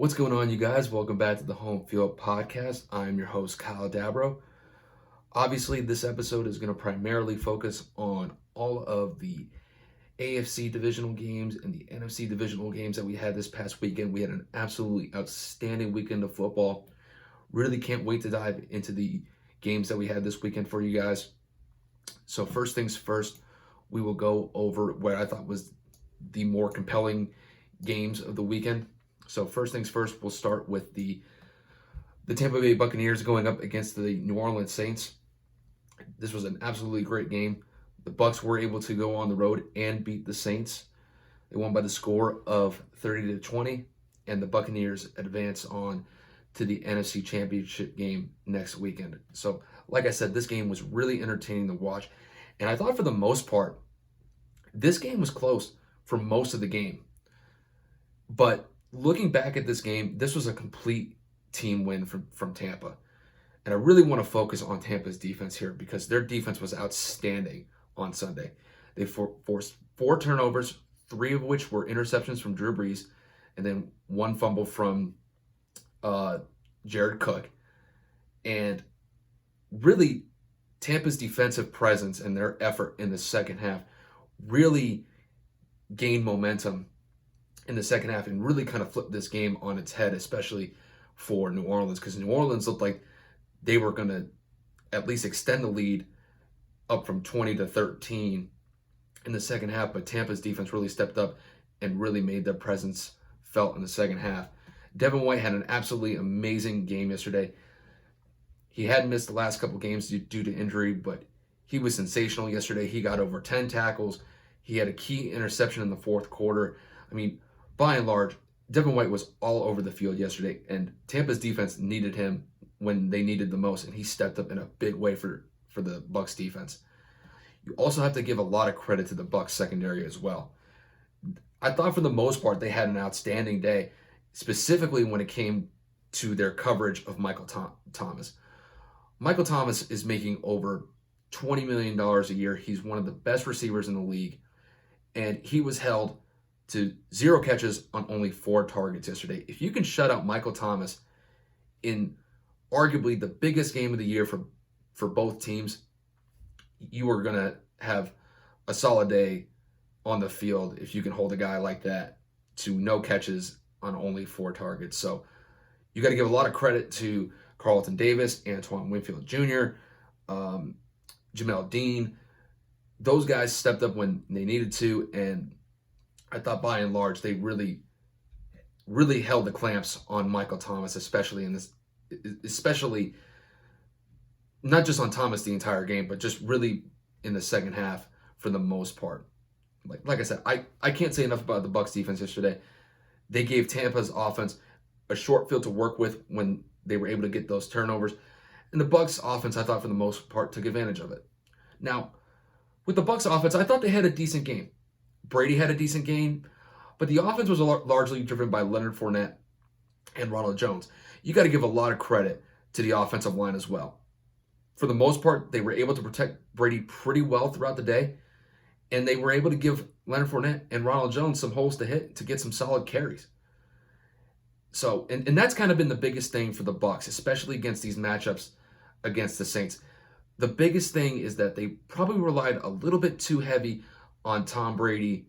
What's going on, you guys? Welcome back to the Home Field Podcast. I'm your host, Kyle Dabro. Obviously, this episode is going to primarily focus on all of the AFC Divisional games and the NFC Divisional games that we had this past weekend. We had an absolutely outstanding weekend of football. Really can't wait to dive into the games that we had this weekend for you guys. So first things first, we will go over what I thought was the more compelling games of the weekend. So first things first, we'll start with the Tampa Bay Buccaneers going up against the New Orleans Saints. This was an absolutely great game. The Bucs were able to go on the road and beat the Saints. They won by the score of 30-20, and the Buccaneers advance on to the NFC Championship game next weekend. So, like I said, this game was really entertaining to watch, and I thought for the most part, this game was close for most of the game. But looking back at this game, this was a complete team win from Tampa. And I really want to focus on Tampa's defense here because their defense was outstanding on Sunday. They forced 4 turnovers, 3 of which were interceptions from Drew Brees, and then 1 fumble from Jared Cook. And really, Tampa's defensive presence and their effort in the second half really gained momentum in the second half and really kind of flipped this game on its head, especially for New Orleans, because New Orleans looked like they were going to at least extend the lead up from 20-13 in the second half, but Tampa's defense really stepped up and really made their presence felt in the second half. Devin White had an absolutely amazing game yesterday. He had missed the last couple games due to injury, but he was sensational yesterday. He got over 10 tackles. He had a key interception in the fourth quarter. I mean, by and large, Devin White was all over the field yesterday, and Tampa's defense needed him when they needed the most, and he stepped up in a big way for the Bucs defense. You also have to give a lot of credit to the Bucs secondary as well. I thought for the most part they had an outstanding day, specifically when it came to their coverage of Michael Thomas. Michael Thomas is making over $20 million a year. He's one of the best receivers in the league, and he was held to 0 catches on only 4 targets yesterday. If you can shut out Michael Thomas in arguably the biggest game of the year for both teams, you are going to have a solid day on the field if you can hold a guy like that to no catches on only 4 targets. So you got to give a lot of credit to Carlton Davis, Antoine Winfield Jr., Jamel Dean. Those guys stepped up when they needed to, and I thought by and large they really held the clamps on Michael Thomas, especially not just on Thomas the entire game, but just really in the second half for the most part. Like I said, I can't say enough about the Bucs defense yesterday. They gave Tampa's offense a short field to work with when they were able to get those turnovers. And the Bucs offense, I thought for the most part, took advantage of it. Now, with the Bucs offense, I thought they had a decent game. Brady had a decent game, but the offense was largely driven by Leonard Fournette and Ronald Jones. You got to give a lot of credit to the offensive line as well. For the most part, they were able to protect Brady pretty well throughout the day, and they were able to give Leonard Fournette and Ronald Jones some holes to hit to get some solid carries. So, and that's kind of been the biggest thing for the Bucs, especially against these matchups against the Saints. The biggest thing is that they probably relied a little bit too heavy on Tom Brady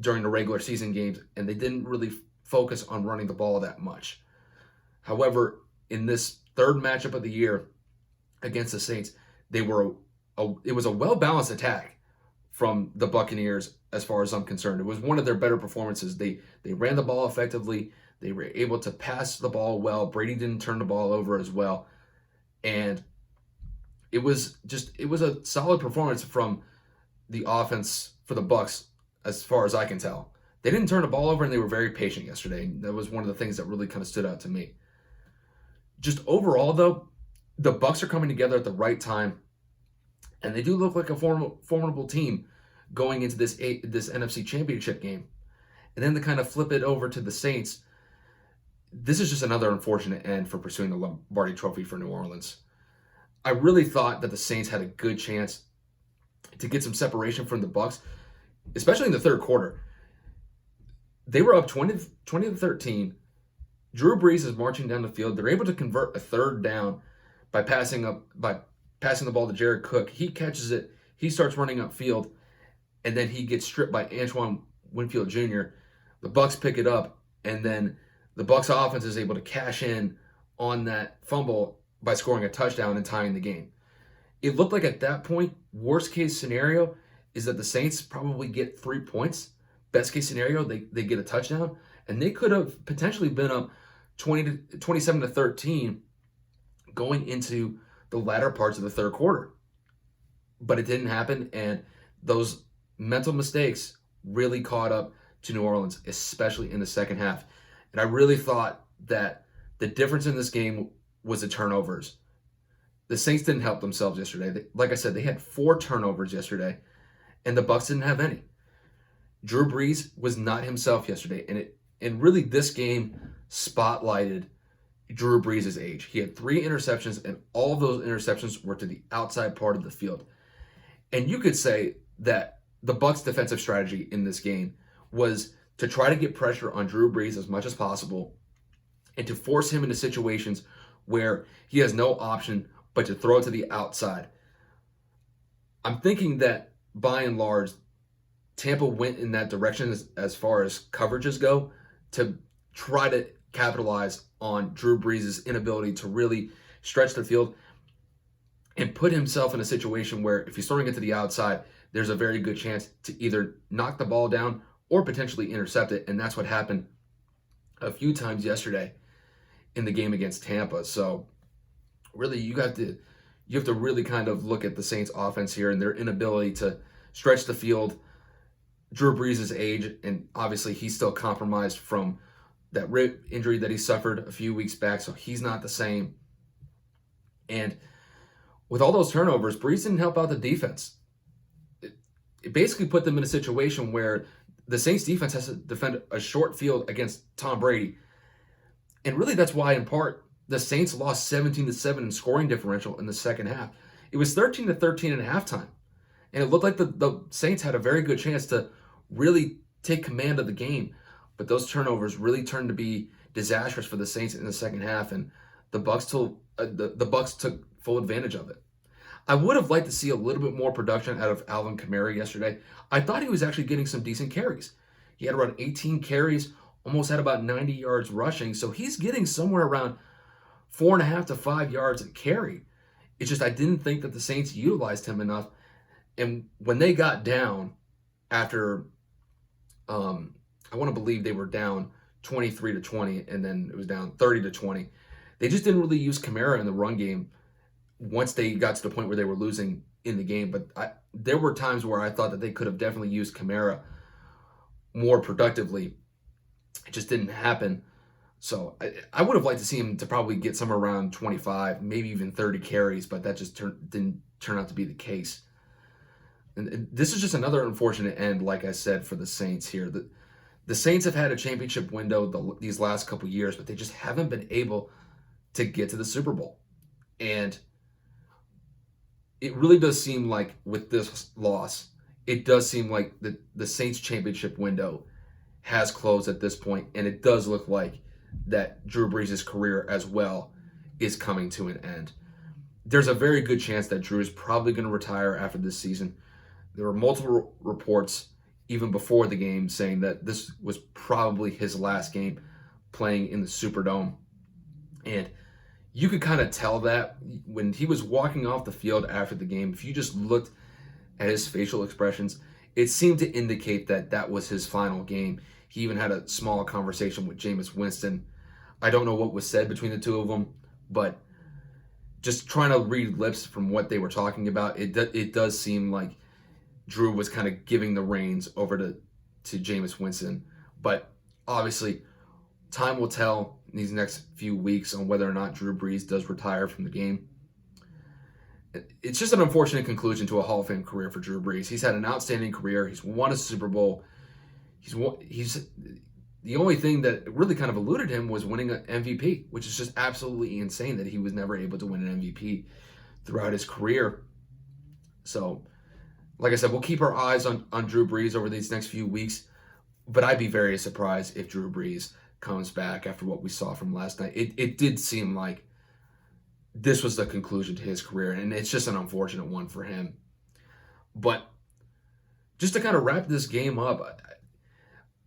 during the regular season games, and they didn't really focus on running the ball that much. However, in this third matchup of the year against the Saints, it was a well-balanced attack from the Buccaneers as far as I'm concerned. It was one of their better performances. They ran the ball effectively. They were able to pass the ball well. Brady didn't turn the ball over as well. And it was a solid performance from the offense for the Bucs as far as I can tell. They didn't turn the ball over, and they were very patient yesterday. That was one of the things that really kind of stood out to me. Just overall, though, the Bucs are coming together at the right time, and they do look like a formidable team going into this NFC Championship game. And then to kind of flip it over to the Saints, this is just another unfortunate end for pursuing the Lombardi Trophy for New Orleans. I really thought that the Saints had a good chance to get some separation from the Bucs, especially in the third quarter. They were up 20-13 Drew Brees is marching down the field. They're able to convert a third down by passing the ball to Jared Cook. He catches it. He starts running upfield, and then he gets stripped by Antoine Winfield Jr. The Bucks pick it up, and then the Bucks offense is able to cash in on that fumble by scoring a touchdown and tying the game. It looked like at that point, worst case scenario is that the Saints probably get 3 points. Best case scenario, they get a touchdown, and they could have potentially been up 27-13 going into the latter parts of the third quarter. But it didn't happen, and those mental mistakes really caught up to New Orleans, especially in the second half. And I really thought that the difference in this game was the turnovers. The Saints didn't help themselves yesterday. Like I said, they had 4 turnovers yesterday, and the Bucks didn't have any. Drew Brees was not himself yesterday, and really this game spotlighted Drew Brees' age. He had 3 interceptions, and all of those interceptions were to the outside part of the field. And you could say that the Bucks' defensive strategy in this game was to try to get pressure on Drew Brees as much as possible and to force him into situations where he has no option but to throw it to the outside. I'm thinking that, by and large, Tampa went in that direction as far as coverages go to try to capitalize on Drew Brees' inability to really stretch the field and put himself in a situation where if he's throwing it to the outside, there's a very good chance to either knock the ball down or potentially intercept it. And that's what happened a few times yesterday in the game against Tampa. So really, you have to really kind of look at the Saints offense here and their inability to stretch the field. Drew Brees' age, and obviously he's still compromised from that rib injury that he suffered a few weeks back, so he's not the same. And with all those turnovers, Brees didn't help out the defense. It basically put them in a situation where the Saints defense has to defend a short field against Tom Brady. And really that's why, in part, the Saints lost 17-7 in scoring differential in the second half. It was 13-13 at halftime. And it looked like the Saints had a very good chance to really take command of the game. But those turnovers really turned to be disastrous for the Saints in the second half, and the Bucks took full advantage of it. I would have liked to see a little bit more production out of Alvin Kamara yesterday. I thought he was actually getting some decent carries. He had around 18 carries, almost had about 90 yards rushing, so he's getting somewhere around 4.5 to 5 yards a carry. It's just I didn't think that the Saints utilized him enough, and when they got down after I want to believe they were down 23-20, and then it was down 30-20. They just didn't really use Kamara in the run game once they got to the point where they were losing in the game. But there were times where I thought that they could have definitely used Kamara more productively. It just didn't happen. So I would have liked to see him to probably get somewhere around 25, maybe even 30 carries, but that just didn't turn out to be the case. And this is just another unfortunate end, like I said, for the Saints here. The Saints have had a championship window these last couple years, but they just haven't been able to get to the Super Bowl. And it really does seem like with this loss, it does seem like the Saints championship window has closed at this point, and it does look like that Drew Brees' career as well is coming to an end. There's a very good chance that Drew is probably going to retire after this season. There were multiple reports even before the game saying that this was probably his last game playing in the Superdome. And you could kind of tell that when he was walking off the field after the game. If you just looked at his facial expressions, it seemed to indicate that that was his final game. He even had a small conversation with Jameis Winston. I don't know what was said between the two of them, but just trying to read lips from what they were talking about, it does seem like Drew was kind of giving the reins over to Jameis Winston. But obviously, time will tell in these next few weeks on whether or not Drew Brees does retire from the game. It's just an unfortunate conclusion to a Hall of Fame career for Drew Brees. He's had an outstanding career. He's won a Super Bowl. He's the only thing that really kind of eluded him was winning an MVP, which is just absolutely insane that he was never able to win an MVP throughout his career. So, like I said, we'll keep our eyes on Drew Brees over these next few weeks, but I'd be very surprised if Drew Brees comes back after what we saw from last night, it did seem like this was the conclusion to his career, and it's just an unfortunate one for him. But just to kind of wrap this game up,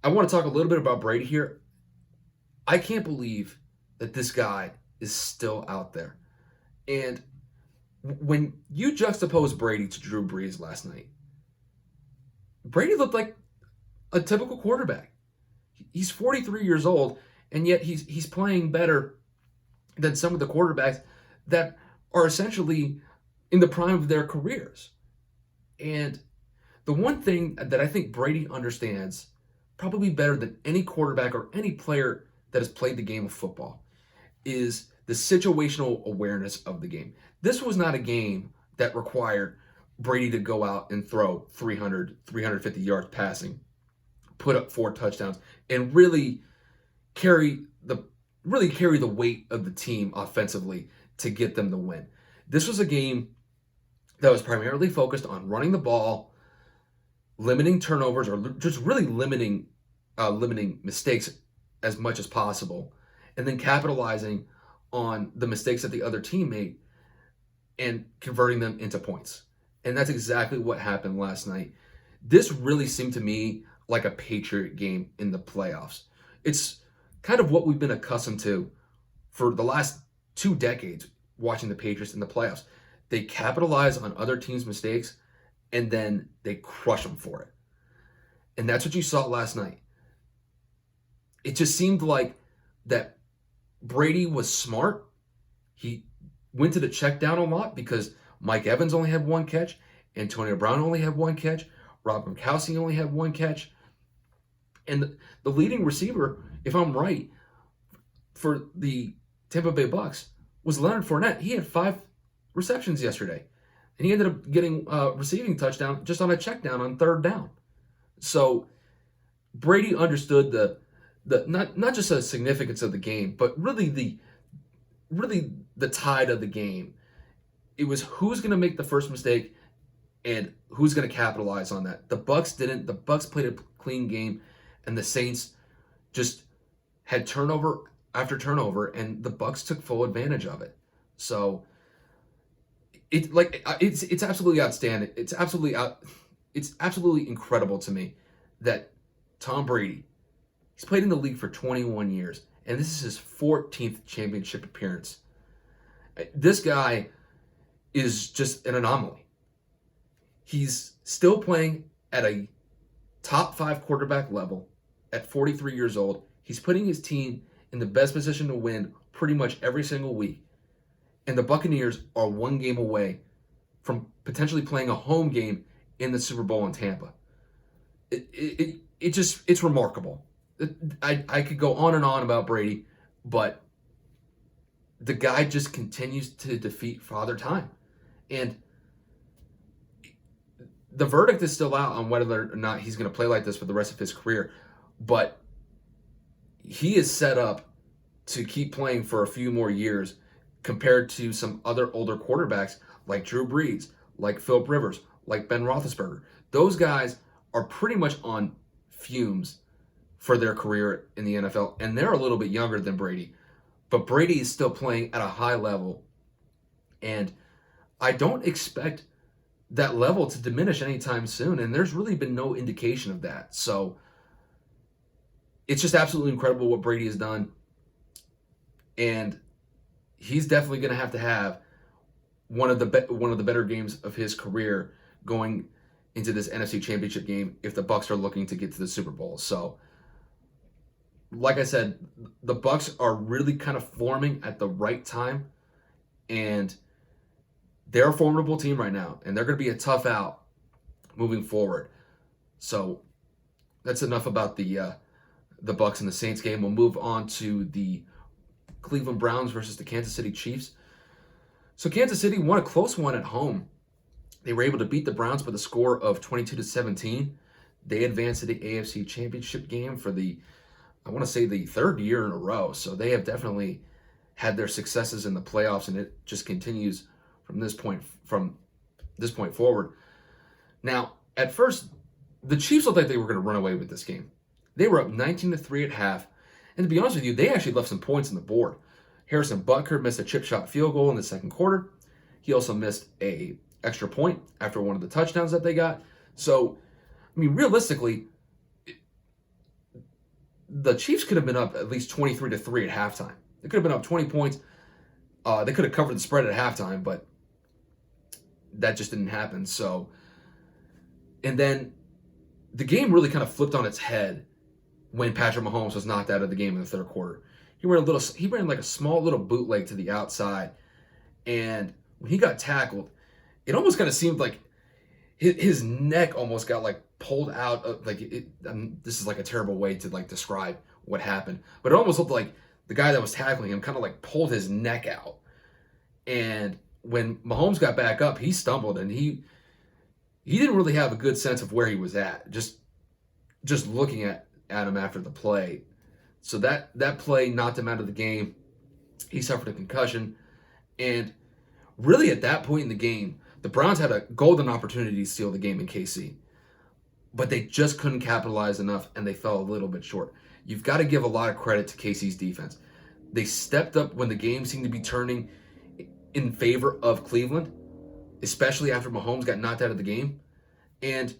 I want to talk a little bit about Brady here. I can't believe that this guy is still out there. And when you juxtapose Brady to Drew Brees last night, Brady looked like a typical quarterback. He's 43 years old, and yet he's playing better than some of the quarterbacks that are essentially in the prime of their careers. And the one thing that I think Brady understands probably better than any quarterback or any player that has played the game of football is the situational awareness of the game. This was not a game that required Brady to go out and throw 300, 350 yards passing, put up 4 touchdowns, and really carry the weight of the team offensively to get them the win. This was a game that was primarily focused on running the ball, limiting turnovers, or just really limiting mistakes as much as possible, and then capitalizing on the mistakes that the other team made and converting them into points. And that's exactly what happened last night. This really seemed to me like a Patriot game in the playoffs. It's kind of what we've been accustomed to for the last 2 decades watching the Patriots in the playoffs. They capitalize on other teams' mistakes and then they crush them for it. And that's what you saw last night. It just seemed like that Brady was smart. He went to the check down a lot because Mike Evans only had 1 catch, Antonio Brown only had 1 catch, Rob Gronkowski only had 1 catch. And the leading receiver, if I'm right, for the Tampa Bay Bucks was Leonard Fournette. He had 5 receptions yesterday, and he ended up getting a receiving touchdown just on a check down on 3rd down. So Brady understood the not just the significance of the game, but really the tide of the game. It was who's going to make the first mistake and who's going to capitalize on that. The Bucks didn't. The Bucks played a clean game, and the Saints just had turnover after turnover, and the Bucks took full advantage of it. So it's absolutely outstanding. It's absolutely incredible to me that Tom Brady, he's played in the league for 21 years, and this is his 14th championship appearance. This guy is just an anomaly. He's still playing at a top 5 quarterback level at 43 years old. He's putting his team in the best position to win pretty much every single week. And the Buccaneers are 1 game away from potentially playing a home game in the Super Bowl in Tampa. It's remarkable. I could go on and on about Brady, but the guy just continues to defeat Father Time. And the verdict is still out on whether or not he's going to play like this for the rest of his career, but he is set up to keep playing for a few more years compared to some other older quarterbacks like Drew Brees, like Philip Rivers, like Ben Roethlisberger. Those guys are pretty much on fumes for their career in the NFL, and they're a little bit younger than Brady. But Brady is still playing at a high level, and I don't expect that level to diminish anytime soon, and there's really been no indication of that. So it's just absolutely incredible what Brady has done, and he's definitely going to have one of the better games of his career going into this NFC Championship game if the Bucks are looking to get to the Super Bowl. So, like I said, the Bucks are really kind of forming at the right time, and they're a formidable team right now, and they're going to be a tough out moving forward. So that's enough about the Bucks and the Saints game. We'll move on to the Cleveland Browns versus the Kansas City Chiefs. So Kansas City won a close one at home. They were able to beat the Browns by the score of 22-17. They advanced to the AFC Championship game for the 3rd year in a row. So they have definitely had their successes in the playoffs, and it just continues from this point forward. Now, at first, the Chiefs looked like they were going to run away with this game. They were up 19-3 at half, And to be honest with you, they actually left some points on the board. Harrison Butker missed a chip shot field goal in the second quarter. He also missed a extra point after one of the touchdowns that they got. So, I mean, realistically, the Chiefs could have been up at least 23-3 at halftime. They could have been up 20 points. They could have covered the spread at halftime, but that just didn't happen. So, and then the game really kind of flipped on its head when Patrick Mahomes was knocked out of the game in the third quarter. He ran like a small little bootleg to the outside, and when he got tackled, it almost kind of seemed like his neck almost got like pulled out of, like this is like a terrible way to like describe what happened, but it almost looked like the guy that was tackling him kind of like pulled his neck out. And when Mahomes got back up, he stumbled, and he didn't really have a good sense of where he was at. Just looking at him after the play. So that play knocked him out of the game. He suffered a concussion, and really at that point in the game, the Browns had a golden opportunity to steal the game in KC, but they just couldn't capitalize enough, and they fell a little bit short. You've got to give a lot of credit to KC's defense. They stepped up when the game seemed to be turning in favor of Cleveland, especially after Mahomes got knocked out of the game. And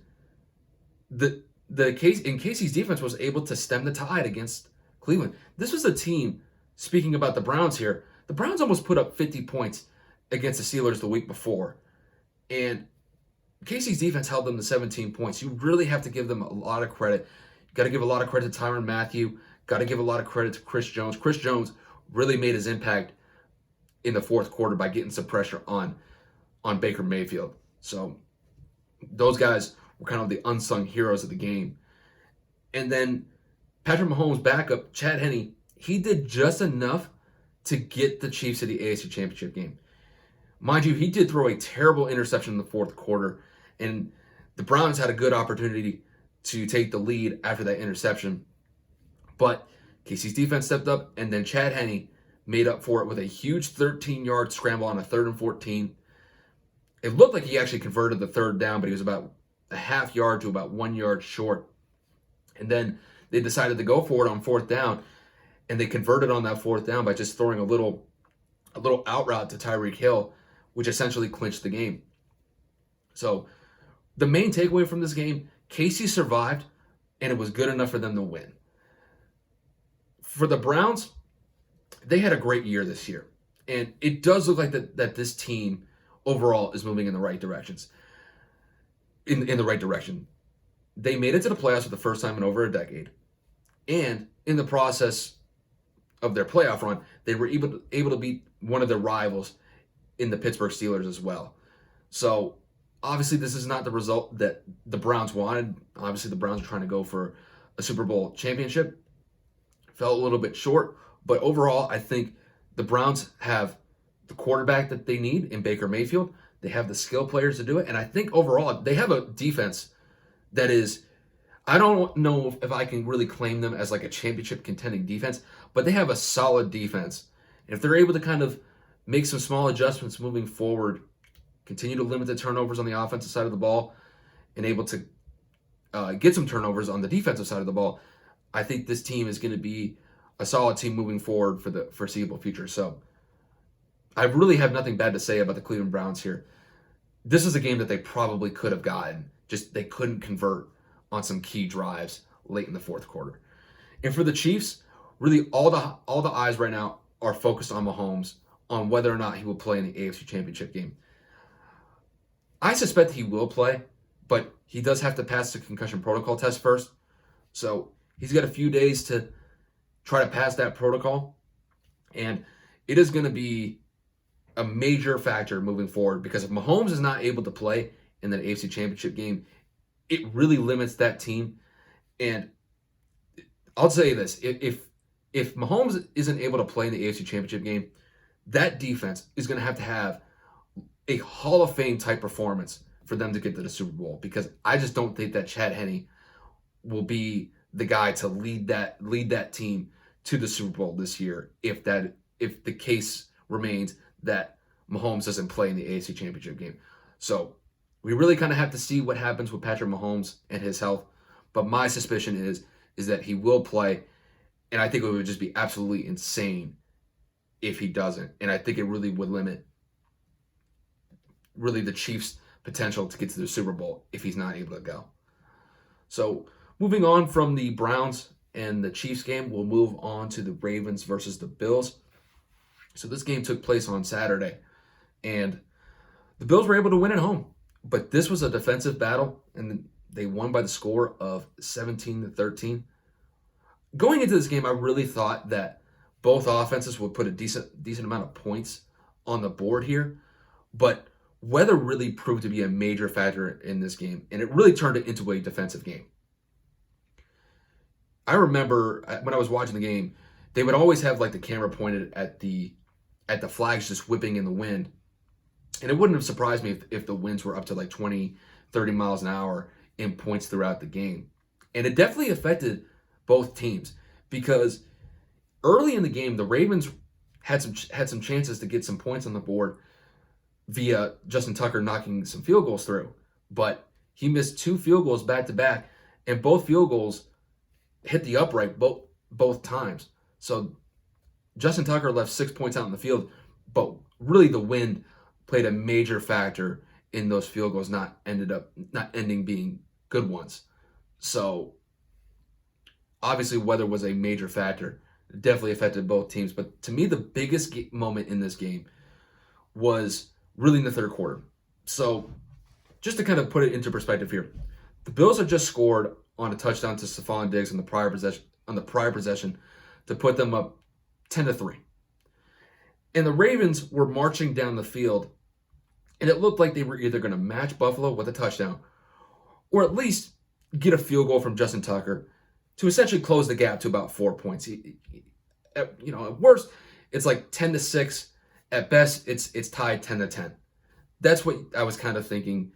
KC's defense was able to stem the tide against Cleveland. This was a team, speaking about the Browns here, the Browns almost put up 50 points against the Steelers the week before. And KC's defense held them to 17 points. You really have to give them a lot of credit. You got to give a lot of credit to Tyrann Mathieu. Got to give a lot of credit to Chris Jones. Chris Jones really made his impact in the fourth quarter by getting some pressure on Baker Mayfield. So those guys were kind of the unsung heroes of the game. And then Patrick Mahomes' backup, Chad Henne, he did just enough to get the Chiefs to the AFC Championship game. Mind you, he did throw a terrible interception in the fourth quarter, and the Browns had a good opportunity to take the lead after that interception. But KC's defense stepped up, and then Chad Henne made up for it with a huge 13-yard scramble on a 3rd and 14. It looked like he actually converted the third down, but he was about a half yard to about 1 yard short. And then they decided to go for it on 4th down, and they converted on that 4th down by just throwing a little out route to Tyreek Hill, which essentially clinched the game. So the main takeaway from this game, KC survived, and it was good enough for them to win. For the Browns, they had a great year this year, and it does look like that this team overall is moving in the right directions. In the right direction. They made it to the playoffs for the first time in over a decade, and in the process of their playoff run, they were able to beat one of their rivals in the Pittsburgh Steelers as well. So obviously this is not the result that the Browns wanted. Obviously the Browns are trying to go for a Super Bowl championship. Fell a little bit short, but overall I think the Browns have the quarterback that they need in Baker Mayfield. They have the skill players to do it, and I think overall they have a defense that is, I don't know if I can really claim them as like a championship contending defense, but they have a solid defense. And if they're able to kind of make some small adjustments moving forward, continue to limit the turnovers on the offensive side of the ball, and able to get some turnovers on the defensive side of the ball, I think this team is going to be a solid team moving forward for the foreseeable future. So I really have nothing bad to say about the Cleveland Browns here. This is a game that they probably could have gotten, just they couldn't convert on some key drives late in the fourth quarter. And for the Chiefs, really all the eyes right now are focused on Mahomes, on whether or not he will play in the AFC Championship game. I suspect he will play, but he does have to pass the concussion protocol test first. So he's got a few days to try to pass that protocol. And it is going to be a major factor moving forward, because if Mahomes is not able to play in the AFC Championship game, it really limits that team. And I'll say this, if Mahomes isn't able to play in the AFC Championship game, that defense is going to have a Hall of Fame type performance for them to get to the Super Bowl, because I just don't think that Chad Henne will be the guy to lead that team to the Super Bowl this year if the case remains that Mahomes doesn't play in the AFC Championship game. So we really kind of have to see what happens with Patrick Mahomes and his health. But my suspicion is that he will play. And I think it would just be absolutely insane if he doesn't. And I think it really would limit really the Chiefs' potential to get to the Super Bowl if he's not able to go. So moving on from the Browns and the Chiefs game, we'll move on to the Ravens versus the Bills. So this game took place on Saturday, and the Bills were able to win at home. But this was a defensive battle, and they won by the score of 17-13. Going into this game, I really thought that both offenses would put a decent amount of points on the board here, but weather really proved to be a major factor in this game, and it really turned it into a defensive game. I remember when I was watching the game, they would always have like the camera pointed at the flags just whipping in the wind, and it wouldn't have surprised me if the winds were up to like 20, 30 miles an hour in points throughout the game. And it definitely affected both teams because early in the game, the Ravens had some chances to get some points on the board via Justin Tucker knocking some field goals through. But he missed 2 field goals back to back, and both field goals hit the upright both times. So Justin Tucker left 6 points out in the field, but really the wind played a major factor in those field goals not ending being good ones. So obviously weather was a major factor. It definitely affected both teams. But to me, the biggest moment in this game was really in the third quarter. So just to kind of put it into perspective here, the Bills had just scored on a touchdown to Stephon Diggs on the prior possession to put them up 10-3. And the Ravens were marching down the field, and it looked like they were either going to match Buffalo with a touchdown or at least get a field goal from Justin Tucker to essentially close the gap to about 4 points. At worst, it's like 10-6. At best, it's tied 10-10. That's what I was kind of thinking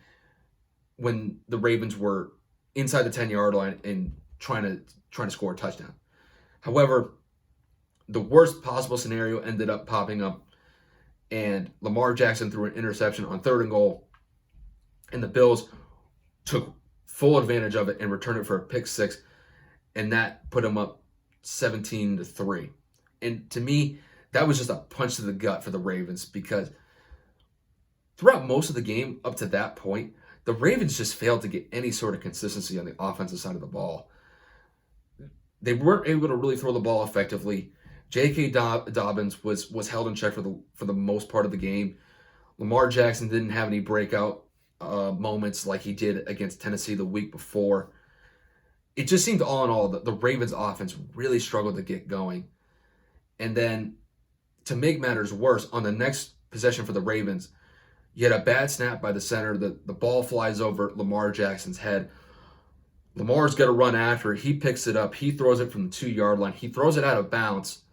when the Ravens were inside the 10-yard line and trying to score a touchdown. However, the worst possible scenario ended up popping up, and Lamar Jackson threw an interception on 3rd and goal, and the Bills took full advantage of it and returned it for a pick 6, and that put them up 17-3. And to me, that was just a punch to the gut for the Ravens because throughout most of the game up to that point, the Ravens just failed to get any sort of consistency on the offensive side of the ball. They weren't able to really throw the ball effectively. J.K. Dobbins was held in check for the most part of the game. Lamar Jackson didn't have any breakout moments like he did against Tennessee the week before. It just seemed all in all that the Ravens offense really struggled to get going. And then to make matters worse, on the next possession for the Ravens, you had a bad snap by the center. The ball flies over Lamar Jackson's head. Lamar's got to run after it. He picks it up. He throws it from the 2-yard line. He throws it out of bounds.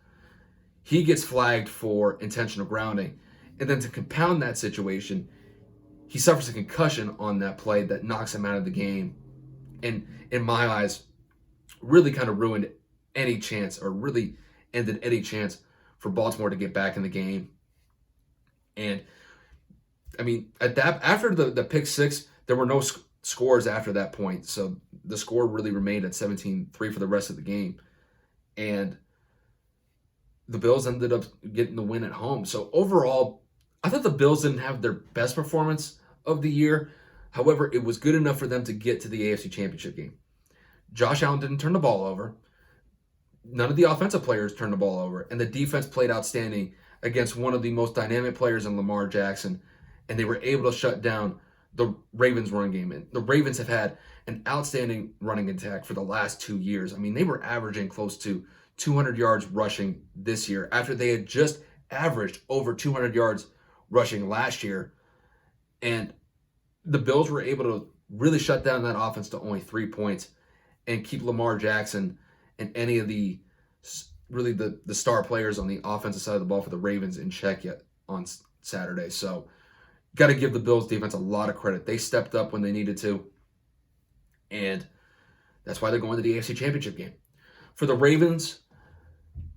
He gets flagged for intentional grounding. And then to compound that situation, he suffers a concussion on that play that knocks him out of the game. And in my eyes, really kind of ruined any chance, or really ended any chance for Baltimore to get back in the game. And I mean, after the pick 6, there were no scores after that point. So the score really remained at 17-3 for the rest of the game. And the Bills ended up getting the win at home. So overall, I thought the Bills didn't have their best performance of the year. However, it was good enough for them to get to the AFC Championship game. Josh Allen didn't turn the ball over. None of the offensive players turned the ball over. And the defense played outstanding against one of the most dynamic players in Lamar Jackson. And they were able to shut down the Ravens' run game. And the Ravens have had an outstanding running attack for the last 2 years. I mean, they were averaging close to 200 yards rushing this year after they had just averaged over 200 yards rushing last year. And the Bills were able to really shut down that offense to only 3 points and keep Lamar Jackson and any of the star players on the offensive side of the ball for the Ravens in check yet on Saturday. So got to give the Bills defense a lot of credit. They stepped up when they needed to, and that's why they're going to the AFC Championship game. For the Ravens,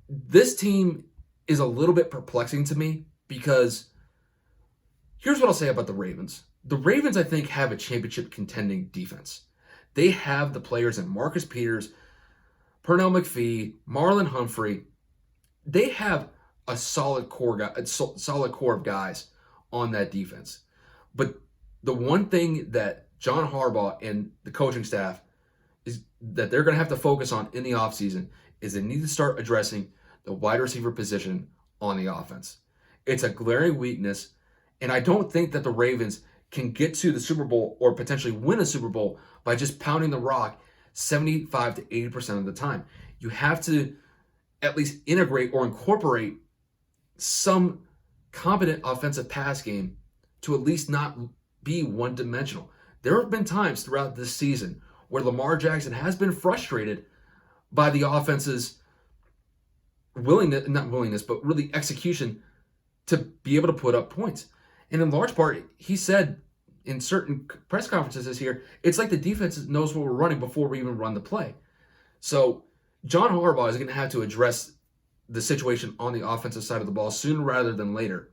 this team is a little bit perplexing to me because here's what I'll say about the Ravens. The Ravens, I think, have a championship contending defense. They have the players in Marcus Peters, Pernell McPhee, Marlon Humphrey, they have a solid core of guys on that defense. But the one thing that John Harbaugh and the coaching staff is that they're going to have to focus on in the offseason is they need to start addressing the wide receiver position on the offense. It's a glaring weakness, and I don't think that the Ravens can get to the Super Bowl or potentially win a Super Bowl by just pounding the rock 75 to 80% of the time. You have to at least integrate or incorporate some competent offensive pass game to at least not be one-dimensional. There have been times throughout this season where Lamar Jackson has been frustrated by the offense's not willingness, but really execution to be able to put up points. And in large part, he said in certain press conferences this year, it's like the defense knows what we're running before we even run the play. So John Harbaugh is going to have to address the situation on the offensive side of the ball sooner rather than later.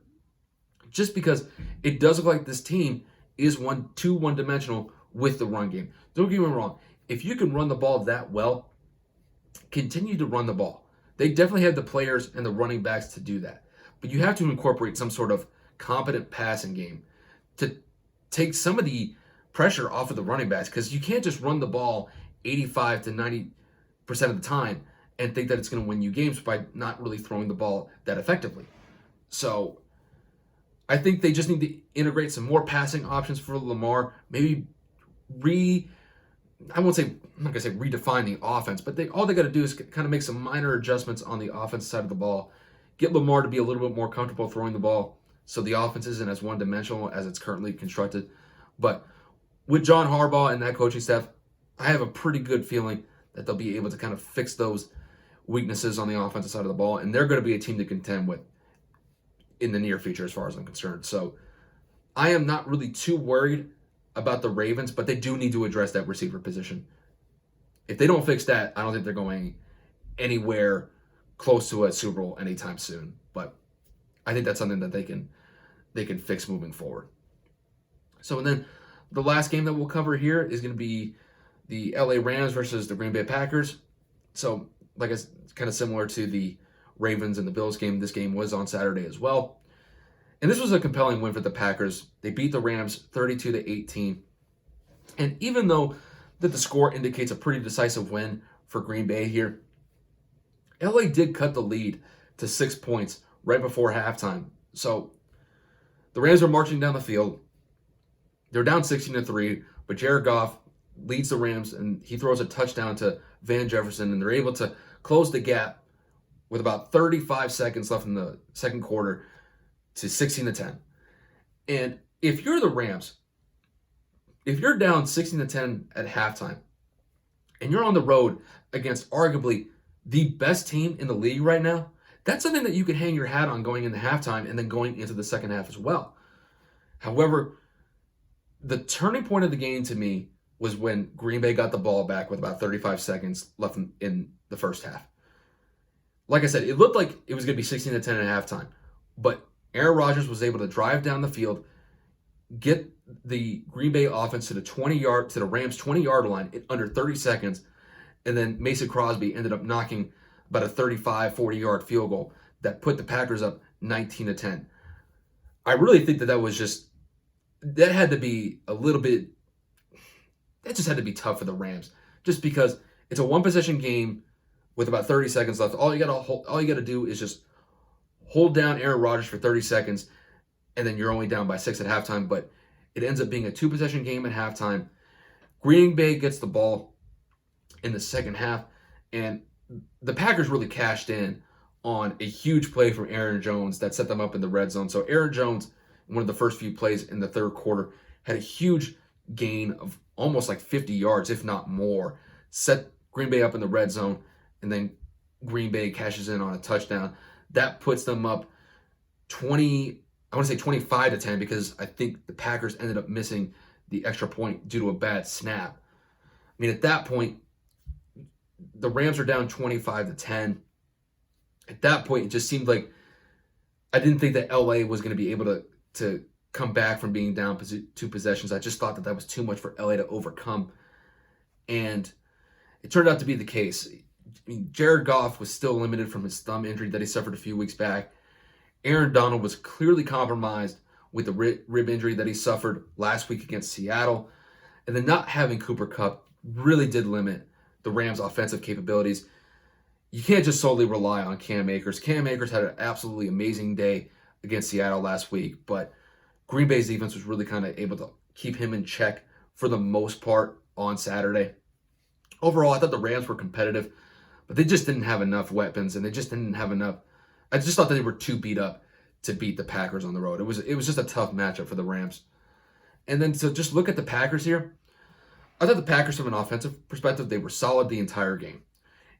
Just because it does look like this team is too one-dimensional with the run game. Don't get me wrong. If you can run the ball that well, continue to run the ball. They definitely have the players and the running backs to do that. But you have to incorporate some sort of competent passing game to take some of the pressure off of the running backs, because you can't just run the ball 85 to 90% of the time and think that it's going to win you games by not really throwing the ball that effectively. So I think they just need to integrate some more passing options for Lamar, maybe I'm not going to say redefine the offense, but all they got to do is kind of make some minor adjustments on the offensive side of the ball, get Lamar to be a little bit more comfortable throwing the ball so the offense isn't as one-dimensional as it's currently constructed. But with John Harbaugh and that coaching staff, I have a pretty good feeling that they'll be able to kind of fix those weaknesses on the offensive side of the ball, and they're going to be a team to contend with in the near future as far as I'm concerned. So I am not really too worried about the Ravens, but they do need to address that receiver position. If they don't fix that, I don't think they're going anywhere close to a Super Bowl anytime soon. But I think that's something that they can fix moving forward. So, and then the last game that we'll cover here is going to be the LA Rams versus the Green Bay Packers. So, like it's kind of similar to the Ravens and the Bills game. This game was on Saturday as well. And this was a compelling win for the Packers. They beat the Rams 32-18. And even though that the score indicates a pretty decisive win for Green Bay here, LA did cut the lead to 6 points right before halftime. So the Rams are marching down the field. They're down 16-3, but Jared Goff leads the Rams and he throws a touchdown to Van Jefferson, and they're able to close the gap with about 35 seconds left in the second quarter to 16-10. And if you're the Rams, if you're down 16-10 at halftime and you're on the road against arguably the best team in the league right now, that's something that you can hang your hat on going into halftime and then going into the second half as well. However, the turning point of the game to me was when Green Bay got the ball back with about 35 seconds left in the first half. Like I said, it looked like it was going to be 16-10 at halftime, but Aaron Rodgers was able to drive down the field, get the Green Bay offense to the Rams 20-yard line in under 30 seconds, and then Mason Crosby ended up knocking about a 35, 40-yard field goal that put the Packers up 19-10. I really think that had to be that just had to be tough for the Rams, just because it's a one-possession game with about 30 seconds left. All you got to do is just hold down Aaron Rodgers for 30 seconds, and then you're only down by 6 at halftime. But it ends up being a two-possession game at halftime. Green Bay gets the ball in the second half, and the Packers really cashed in on a huge play from Aaron Jones that set them up in the red zone. So Aaron Jones, in one of the first few plays in the third quarter, had a huge gain of almost like 50 yards, if not more, set Green Bay up in the red zone, and then Green Bay cashes in on a touchdown. That puts them up 25-10, because I think the Packers ended up missing the extra point due to a bad snap. I mean, at that point, the Rams are down 25-10. At that point, it just seemed like I didn't think that LA was going to be able to come back from being down 2 possessions. I just thought that was too much for LA to overcome. And it turned out to be the case. Jared Goff was still limited from his thumb injury that he suffered a few weeks back. Aaron Donald was clearly compromised with the rib injury that he suffered last week against Seattle. And then not having Cooper Kupp really did limit the Rams' offensive capabilities. You can't just solely rely on Cam Akers. Cam Akers had an absolutely amazing day against Seattle last week, but Green Bay's defense was really kind of able to keep him in check for the most part on Saturday. Overall, I thought the Rams were competitive, but they just didn't have enough weapons, and they just didn't have enough. I just thought that they were too beat up to beat the Packers on the road. It was just a tough matchup for the Rams. And then to just look at the Packers here, I thought the Packers from an offensive perspective, they were solid the entire game.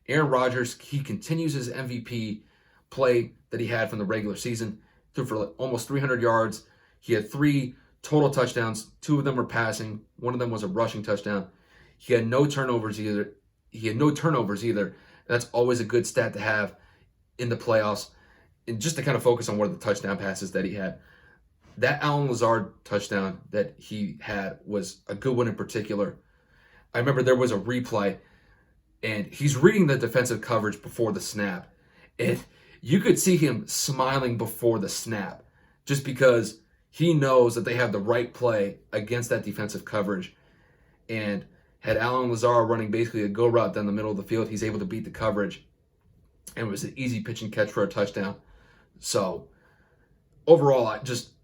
Aaron Rodgers, he continues his MVP play that he had from the regular season. Threw for almost 300 yards. He had 3 total touchdowns. 2 of them were passing. 1 of them was a rushing touchdown. He had no turnovers either. That's always a good stat to have in the playoffs. And just to kind of focus on one of the touchdown passes that he had. That Allen Lazard touchdown that he had was a good one in particular. I remember there was a replay, and he's reading the defensive coverage before the snap. And you could see him smiling before the snap just because he knows that they have the right play against that defensive coverage. And had Allen Lazard running basically a go route down the middle of the field, he's able to beat the coverage. And it was an easy pitch and catch for a touchdown. So overall,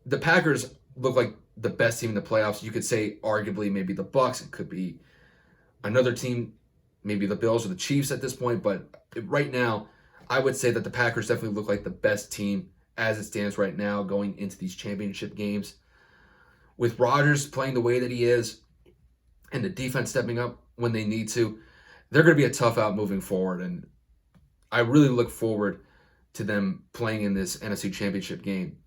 the Packers look like the best team in the playoffs. You could say arguably maybe the Bucs. It could be another team, maybe the Bills or the Chiefs at this point. But right now, I would say that the Packers definitely look like the best team as it stands right now going into these championship games. With Rodgers playing the way that he is and the defense stepping up when they need to, they're going to be a tough out moving forward. And I really look forward to them playing in this NFC Championship game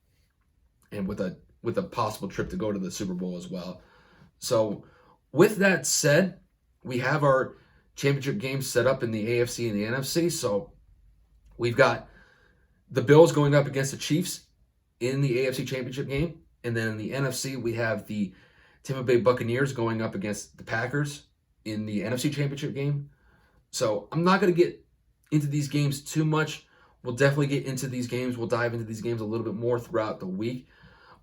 and with a possible trip to go to the Super Bowl as well. So with that said, we have our championship games set up in the AFC and the NFC. So we've got the Bills going up against the Chiefs in the AFC Championship game. And then in the NFC, we have the Tampa Bay Buccaneers going up against the Packers in the NFC Championship game. So I'm not going to get into these games too much. We'll definitely get into these games. We'll dive into these games a little bit more throughout the week.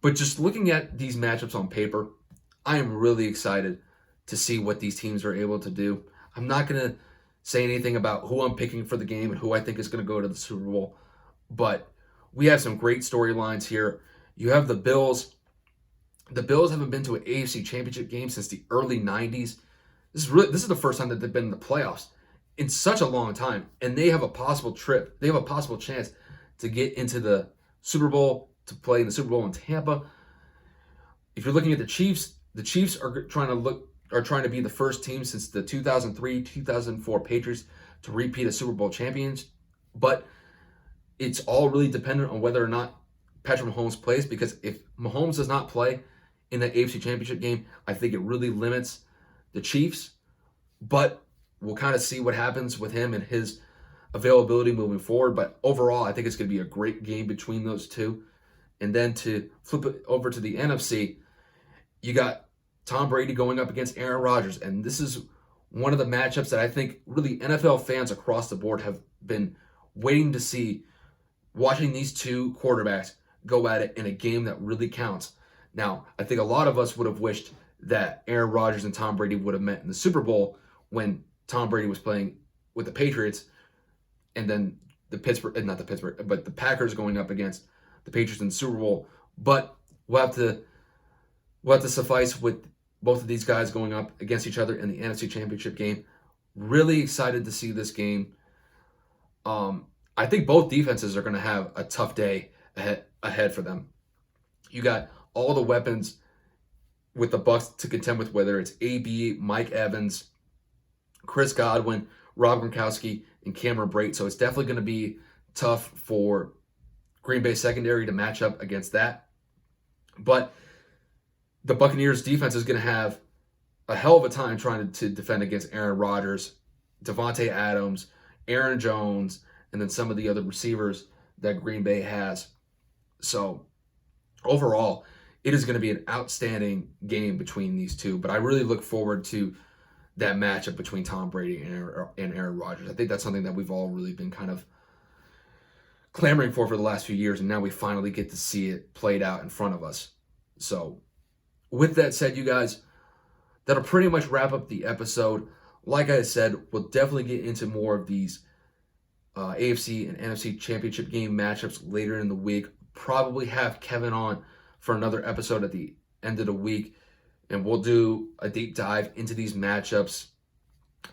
But just looking at these matchups on paper, I am really excited to see what these teams are able to do. I'm not going to say anything about who I'm picking for the game and who I think is going to go to the Super Bowl. But we have some great storylines here. You have the Bills. The Bills haven't been to an AFC Championship game since the early 90s. This is the first time that they've been in the playoffs in such a long time, and they have a possible trip. They have a possible chance to get into the Super Bowl, to play in the Super Bowl in Tampa. If you're looking at the Chiefs are trying to be the first team since the 2003-2004 Patriots to repeat a Super Bowl champions, but it's all really dependent on whether or not Patrick Mahomes plays, because if Mahomes does not play in the AFC Championship game, I think it really limits the Chiefs, but we'll kind of see what happens with him and his availability moving forward. But overall, I think it's going to be a great game between those two. And then to flip it over to the NFC, you got Tom Brady going up against Aaron Rodgers. And this is one of the matchups that I think really NFL fans across the board have been waiting to see, watching these two quarterbacks go at it in a game that really counts. Now, I think a lot of us would have wished that Aaron Rodgers and Tom Brady would have met in the Super Bowl when Tom Brady was playing with the Patriots, and then the Packers going up against the Patriots in the Super Bowl. But we'll have to suffice with both of these guys going up against each other in the NFC Championship game. Really excited to see this game. I think both defenses are going to have a tough day ahead for them. You got all the weapons with the Bucs to contend with, whether it's AB, Mike Evans, Chris Godwin, Rob Gronkowski, and Cameron Brate. So it's definitely going to be tough for Green Bay secondary to match up against that. But the Buccaneers defense is going to have a hell of a time trying to defend against Aaron Rodgers, Devontae Adams, Aaron Jones, and then some of the other receivers that Green Bay has. So overall, it is going to be an outstanding game between these two. But I really look forward to that matchup between Tom Brady and Aaron Rodgers. I think that's something that we've all really been kind of clamoring for the last few years, and now we finally get to see it played out in front of us. So, with that said, you guys, that'll pretty much wrap up the episode. Like I said, we'll definitely get into more of these AFC and NFC Championship game matchups later in the week. Probably have Kevin on for another episode at the end of the week, and we'll do a deep dive into these matchups,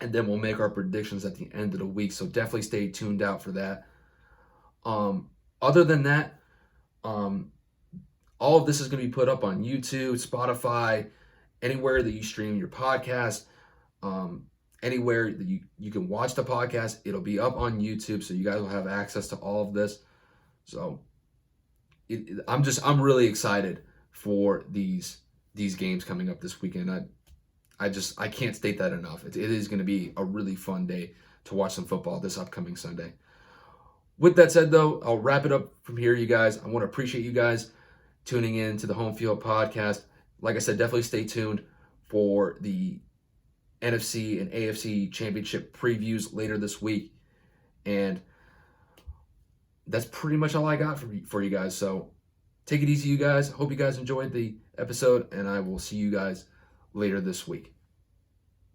and then we'll make our predictions at the end of the week. So definitely stay tuned out for that. Other than that, all of this is going to be put up on YouTube, Spotify, anywhere that you stream your podcast, anywhere that you can watch the podcast. It'll be up on YouTube, so you guys will have access to all of this. So I'm really excited for these games coming up this weekend. I can't state that enough. It is going to be a really fun day to watch some football this upcoming Sunday. With that said, though, I'll wrap it up from here, you guys. I want to appreciate you guys tuning in to the Home Field Podcast. Like I said, definitely stay tuned for the NFC and AFC Championship previews later this week. And that's pretty much all I got for you guys. So take it easy, you guys. Hope you guys enjoyed the episode, and I will see you guys later this week.